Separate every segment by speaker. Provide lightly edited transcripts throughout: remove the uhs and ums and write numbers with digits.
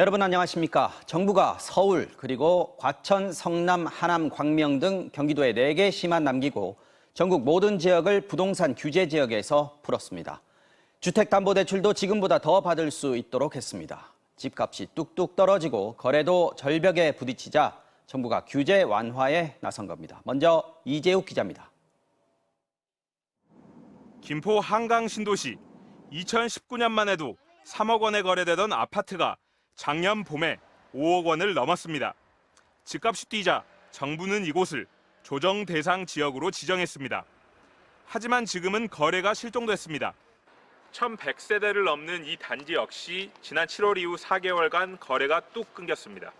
Speaker 1: 여러분 안녕하십니까? 정부가 서울 그리고 과천, 성남, 하남, 광명 등 경기도에 4개 시만 남기고 전국 모든 지역을 부동산 규제 지역에서 풀었습니다. 주택담보대출도 지금보다 더 받을 수 있도록 했습니다. 집값이 뚝뚝 떨어지고 거래도 절벽에 부딪히자 정부가 규제 완화에 나선 겁니다. 먼저 이재욱 기자입니다.
Speaker 2: 김포 한강 신도시 2019년만 해도 3억 원에 거래되던 아파트가 작년 봄에 5억 원을 넘었습니다. 집값이 뛰자 정부는 이곳을 조정 대상 지역으로 지정했습니다. 하지만 지금은 거래가 실종됐습니다. 1,100세대를 넘는 이 단지 역시 지난 7월 이후 4개월간 거래가 뚝 끊겼습니다.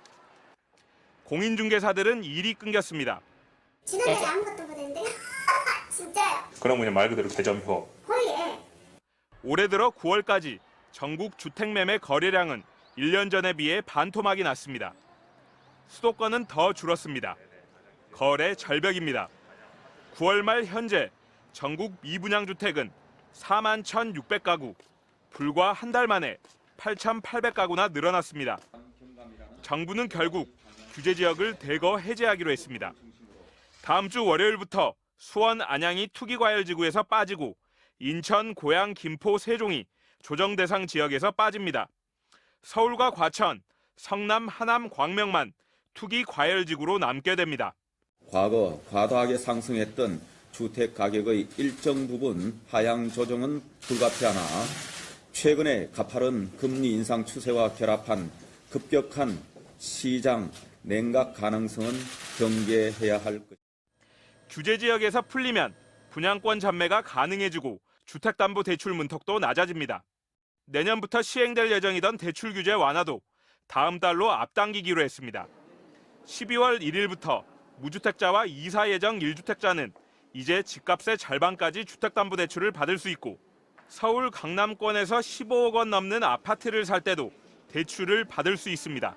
Speaker 2: 공인중개사들은 일이 끊겼습니다.
Speaker 3: 지난달에 아무것도 못했는데요. 진짜요.
Speaker 2: 그럼 그냥 말 그대로 개점효.
Speaker 3: 거의 예.
Speaker 2: 올해 들어 9월까지 전국 주택매매 거래량은 1년 전에 비해 반토막이 났습니다. 수도권은 더 줄었습니다. 거래 절벽입니다. 9월 말 현재 전국 미분양 주택은 4만 1,600가구, 불과 한 달 만에 8,800가구나 늘어났습니다. 정부는 결국 규제 지역을 대거 해제하기로 했습니다. 다음 주 월요일부터 수원, 안양이 투기과열지구에서 빠지고 인천, 고양, 김포, 세종이 조정 대상 지역에서 빠집니다. 서울과 과천, 성남, 하남, 광명만 투기 과열지구로 남게 됩니다.
Speaker 4: 과거 과다하게 상승했던 주택 가격의 일정 부분 하향 조정은 불가피하나 최근에 가파른 금리 인상 추세와 결합한 급격한 시장 냉각 가능성은 경계해야 할 것입니다.
Speaker 2: 규제 지역에서 풀리면 분양권 전매가 가능해지고 주택담보대출 문턱도 낮아집니다. 내년부터 시행될 예정이던 대출 규제 완화도 다음 달로 앞당기기로 했습니다. 12월 1일부터 무주택자와 이사 예정 1주택자는 이제 집값의 절반까지 주택담보대출을 받을 수 있고 서울 강남권에서 15억 원 넘는 아파트를 살 때도 대출을 받을 수 있습니다.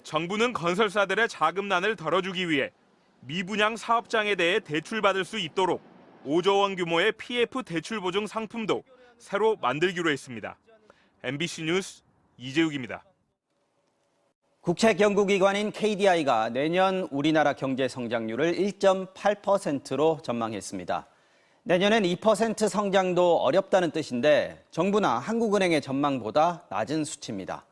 Speaker 2: 정부는 건설사들의 자금난을 덜어주기 위해 미분양 사업장에 대해 대출받을 수 있도록 5조 원 규모의 PF 대출 보증 상품도 새로 만들기로 했습니다. MBC 뉴스 이재욱입니다.
Speaker 1: 국책연구기관인 KDI가 내년 우리나라 경제 성장률을 1.8%로 전망했습니다. 내년엔 2% 성장도 어렵다는 뜻인데 정부나 한국은행의 전망보다 낮은 수치입니다.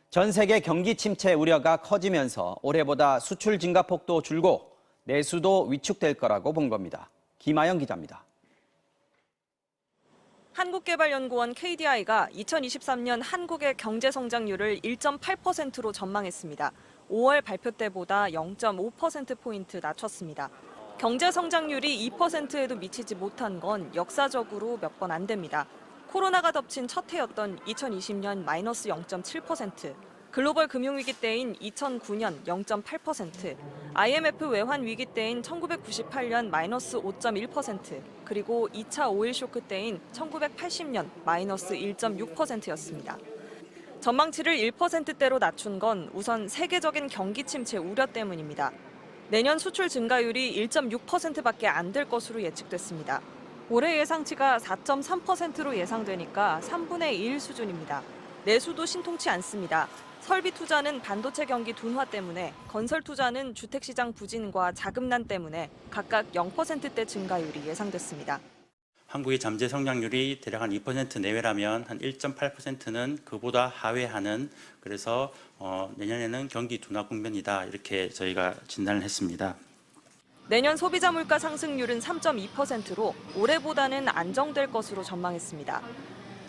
Speaker 1: 전 세계 경기 침체 우려가 커지면서 올해보다 수출 증가폭도 줄고 내수도 위축될 거라고 본 겁니다. 김아영 기자입니다.
Speaker 5: 한국개발연구원 KDI가 2023년 한국의 경제 성장률을 1.8%로 전망했습니다. 5월 발표 때보다 0.5%포인트 낮췄습니다. 경제 성장률이 2%에도 미치지 못한 건 역사적으로 몇 번 안 됩니다. 코로나가 덮친 첫 해였던 2020년 마이너스 0.7%, 글로벌 금융위기 때인 2009년 0.8%, IMF 외환 위기 때인 1998년 마이너스 5.1%, 그리고 2차 오일 쇼크 때인 1980년 마이너스 1.6%였습니다. 전망치를 1%대로 낮춘 건 우선 세계적인 경기 침체 우려 때문입니다. 내년 수출 증가율이 1.6%밖에 안 될 것으로 예측됐습니다. 올해 예상치가 4.3%로 예상되니까 3분의 1 수준입니다. 내수도 신통치 않습니다. 설비 투자는 반도체 경기 둔화 때문에, 건설 투자는 주택시장 부진과 자금난 때문에 각각 0%대 증가율이 예상됐습니다.
Speaker 6: 한국의 잠재 성장률이 대략 한 2% 내외라면 한 1.8%는 그보다 하회하는, 그래서 내년에는 경기 둔화 국면이다, 이렇게 저희가 진단을 했습니다.
Speaker 5: 내년 소비자 물가 상승률은 3.2%로 올해보다는 안정될 것으로 전망했습니다.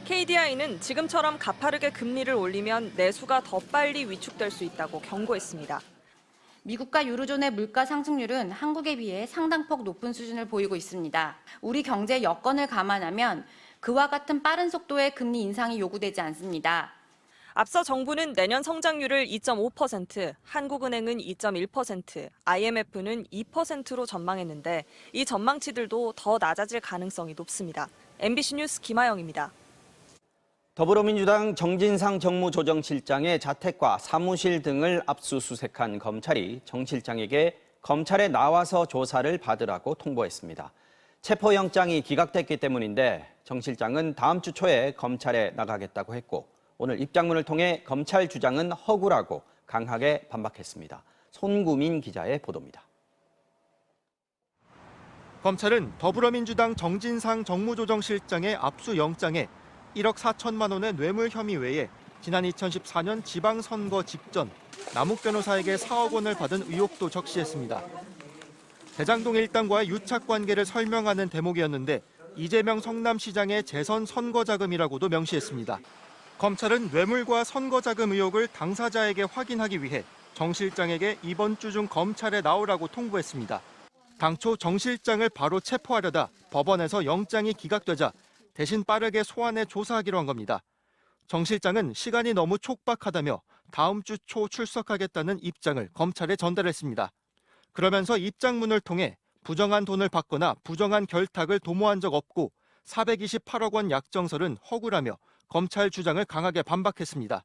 Speaker 5: KDI는 지금처럼 가파르게 금리를 올리면 내수가 더 빨리 위축될 수 있다고 경고했습니다.
Speaker 7: 미국과 유로존의 물가 상승률은 한국에 비해 상당폭 높은 수준을 보이고 있습니다. 우리 경제 여건을 감안하면 그와 같은 빠른 속도의 금리 인상이 요구되지 않습니다.
Speaker 5: 앞서 정부는 내년 성장률을 2.5%, 한국은행은 2.1%, IMF는 2%로 전망했는데 이 전망치들도 더 낮아질 가능성이 높습니다. MBC 뉴스 김아영입니다.
Speaker 1: 더불어민주당 정진상 정무조정실장의 자택과 사무실 등을 압수수색한 검찰이 정 실장에게 검찰에 나와서 조사를 받으라고 통보했습니다. 체포영장이 기각됐기 때문인데 정 실장은 다음 주 초에 검찰에 나가겠다고 했고 오늘 입장문을 통해 검찰 주장은 허구라고 강하게 반박했습니다. 손구민 기자의 보도입니다.
Speaker 8: 검찰은 더불어민주당 정진상 정무조정실장의 압수영장에 1억 4천만 원의 뇌물 혐의 외에 지난 2014년 지방선거 직전 남욱 변호사에게 4억 원을 받은 의혹도 적시했습니다. 대장동 일당과의 유착관계를 설명하는 대목이었는데 이재명 성남시장의 재선 선거자금이라고도 명시했습니다. 검찰은 뇌물과 선거자금 의혹을 당사자에게 확인하기 위해 정 실장에게 이번 주 중 검찰에 나오라고 통보했습니다. 당초 정 실장을 바로 체포하려다 법원에서 영장이 기각되자 대신 빠르게 소환해 조사하기로 한 겁니다. 정 실장은 시간이 너무 촉박하다며 다음 주 초 출석하겠다는 입장을 검찰에 전달했습니다. 그러면서 입장문을 통해 부정한 돈을 받거나 부정한 결탁을 도모한 적 없고 428억 원 약정설은 허구라며 검찰 주장을 강하게 반박했습니다.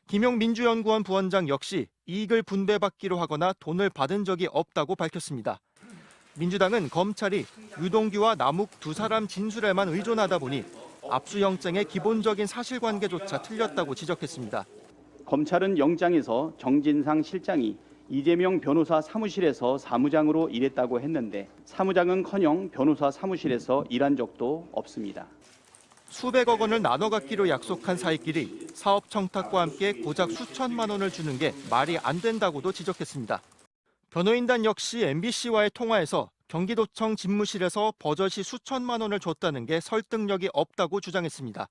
Speaker 8: 김용 민주연구원 부원장 역시 이익을 분배받기로 하거나 돈을 받은 적이 없다고 밝혔습니다. 민주당은 검찰이 유동규와 남욱 두 사람 진술에만 의존하다 보니 압수영장의 기본적인 사실관계조차 틀렸다고 지적했습니다.
Speaker 9: 검찰은 영장에서 정진상 실장이 이재명 변호사 사무실에서 사무장으로 일했다고 했는데 사무장은커녕 변호사 사무실에서 일한 적도 없습니다.
Speaker 8: 수백억 원을 나눠 갖기로 약속한 사이끼리 사업 청탁과 함께 고작 수천만 원을 주는 게 말이 안 된다고도 지적했습니다. 변호인단 역시 MBC와의 통화에서 경기도청 집무실에서 버젓이 수천만 원을 줬다는 게 설득력이 없다고 주장했습니다.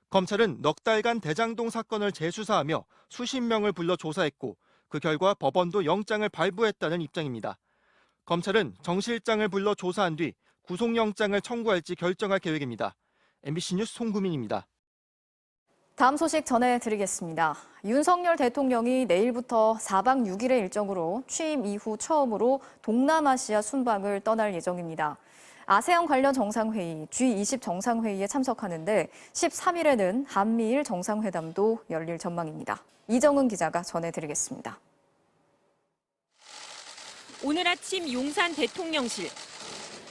Speaker 8: 검찰은 넉 달간 대장동 사건을 재수사하며 수십 명을 불러 조사했고 그 결과 법원도 영장을 발부했다는 입장입니다. 검찰은 정 실장을 불러 조사한 뒤 구속영장을 청구할지 결정할 계획입니다. MBC 뉴스 송구민입니다.
Speaker 10: 다음 소식 전해드리겠습니다. 윤석열 대통령이 내일부터 4박 6일의 일정으로 취임 이후 처음으로 동남아시아 순방을 떠날 예정입니다. 아세안 관련 정상회의, G20 정상회의에 참석하는데 13일에는 한미일 정상회담도 열릴 전망입니다. 이정은 기자가 전해드리겠습니다.
Speaker 5: 오늘 아침 용산 대통령실.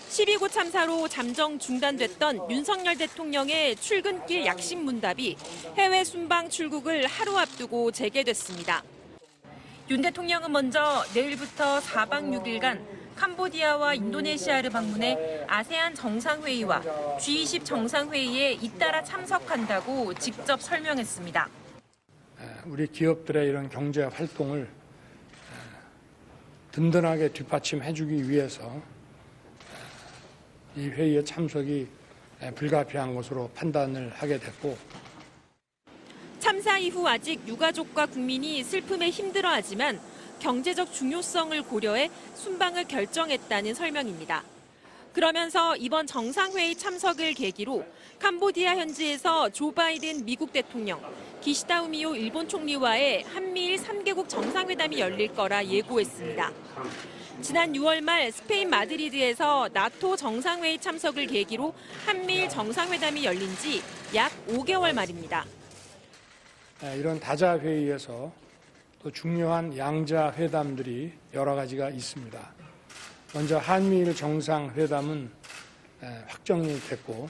Speaker 5: 12구 참사로 잠정 중단됐던 윤석열 대통령의 출근길 약식 문답이 해외 순방 출국을 하루 앞두고 재개됐습니다. 윤 대통령은 먼저 내일부터 4박 6일간 캄보디아와 인도네시아를 방문해 아세안 정상회의와 G20 정상회의에 잇따라 참석한다고 직접 설명했습니다.
Speaker 11: 우리 기업들의 이런 경제 활동을 든든하게 뒷받침해주기 위해서 이 회의에 참석이 불가피한 것으로 판단을 하게 됐고
Speaker 5: 참사 이후 아직 유가족과 국민이 슬픔에 힘들어하지만 경제적 중요성을 고려해 순방을 결정했다는 설명입니다. 그러면서 이번 정상회의 참석을 계기로 캄보디아 현지에서 조 바이든 미국 대통령, 기시다 후미오 일본 총리와의 한미일 3개국 정상회담이 열릴 거라 예고했습니다. 지난 6월 말 스페인 마드리드에서 나토 정상회의 참석을 계기로 한미일 정상회담이 열린 지 약 5개월 만입니다.
Speaker 11: 이런 다자 회의에서 또 중요한 양자 회담들이 여러 가지가 있습니다. 먼저 한미일 정상회담은 확정이 됐고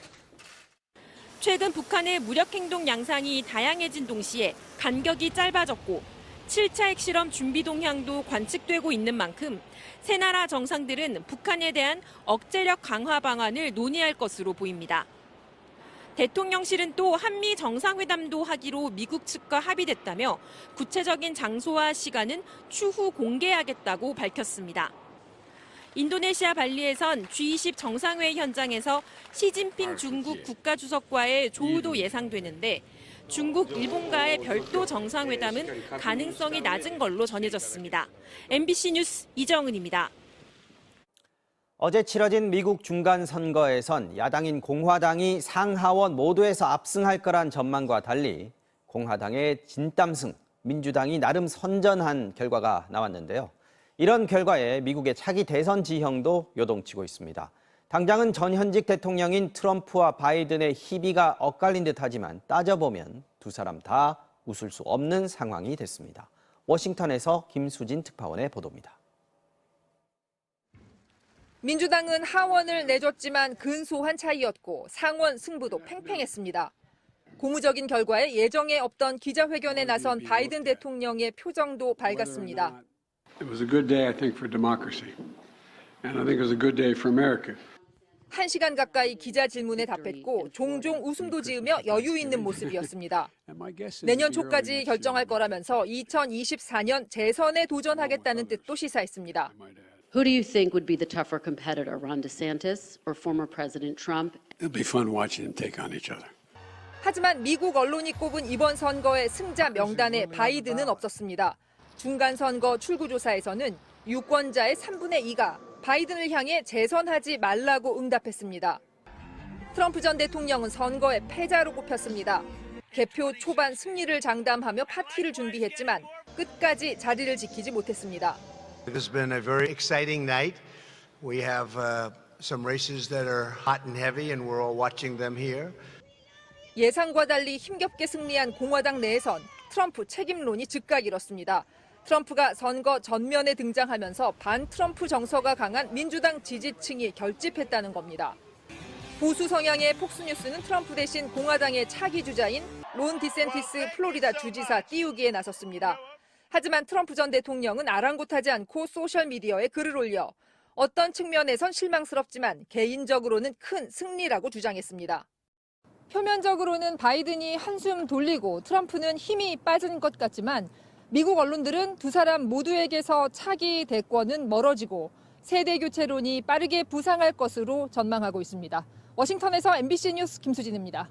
Speaker 5: 최근 북한의 무력행동 양상이 다양해진 동시에 간격이 짧아졌고 7차 핵실험 준비 동향도 관측되고 있는 만큼 세 나라 정상들은 북한에 대한 억제력 강화 방안을 논의할 것으로 보입니다. 대통령실은 또 한미 정상회담도 하기로 미국 측과 합의됐다며 구체적인 장소와 시간은 추후 공개하겠다고 밝혔습니다. 인도네시아 발리에선 G20 정상회의 현장에서 시진핑 중국 국가주석과의 조우도 예상되는데 중국, 일본과의 별도 정상회담은 가능성이 낮은 걸로 전해졌습니다. MBC 뉴스 이정은입니다.
Speaker 1: 어제 치러진 미국 중간선거에선 야당인 공화당이 상하원 모두에서 압승할 거란 전망과 달리 공화당의 진땀승, 민주당이 나름 선전한 결과가 나왔는데요. 이런 결과에 미국의 차기 대선 지형도 요동치고 있습니다. 당장은 전현직 대통령인 트럼프와 바이든의 희비가 엇갈린 듯하지만 따져보면 두 사람 다 웃을 수 없는 상황이 됐습니다. 워싱턴에서 김수진 특파원의 보도입니다.
Speaker 12: 민주당은 하원을 내줬지만 근소한 차이였고 상원 승부도 팽팽했습니다.
Speaker 5: 고무적인 결과에 예정에 없던 기자회견에 나선 바이든 대통령의 표정도 밝았습니다.
Speaker 11: It was a good day, I think, for democracy. And I think it was a good day for America.
Speaker 5: 1시간 가까이 기자 질문에 답했고 종종 웃음도 지으며 여유 있는 모습이었습니다. 내년 초까지 결정할 거라면서 2024년 재선에 도전하겠다는 뜻도 시사했습니다.
Speaker 12: Who do you think would be the tougher competitor, Ron DeSantis or former President Trump?
Speaker 11: It'll be fun watching them take on each other.
Speaker 5: 하지만 미국 언론이 꼽은 이번 선거의 승자 명단에 바이든은 없었습니다. 중간 선거 출구조사에서는 유권자의 3분의 2가 바이든을 향해 재선하지 말라고 응답했습니다. 트럼프 전 대통령은 선거의 패자로 꼽혔습니다. 개표 초반 승리를 장담하며 파티를 준비했지만 끝까지 자리를 지키지 못했습니다.
Speaker 13: This has been a very exciting night. We have some races that are hot and heavy and we're all watching them here.
Speaker 5: 예상과 달리 힘겹게 승리한 공화당 내에선 트럼프 책임론이 즉각 일었습니다. 트럼프가 선거 전면에 등장하면서 반 트럼프 정서가 강한 민주당 지지층이 결집했다는 겁니다. 보수 성향의 폭스뉴스는 트럼프 대신 공화당의 차기 주자인 론 디샌티스 플로리다 주지사 띄우기에 나섰습니다. 하지만 트럼프 전 대통령은 아랑곳하지 않고 소셜미디어에 글을 올려 어떤 측면에선 실망스럽지만 개인적으로는 큰 승리라고 주장했습니다. 표면적으로는 바이든이 한숨 돌리고 트럼프는 힘이 빠진 것 같지만 미국 언론들은 두 사람 모두에게서 차기 대권은 멀어지고 세대 교체론이 빠르게 부상할 것으로 전망하고 있습니다. 워싱턴에서 MBC 뉴스 김수진입니다.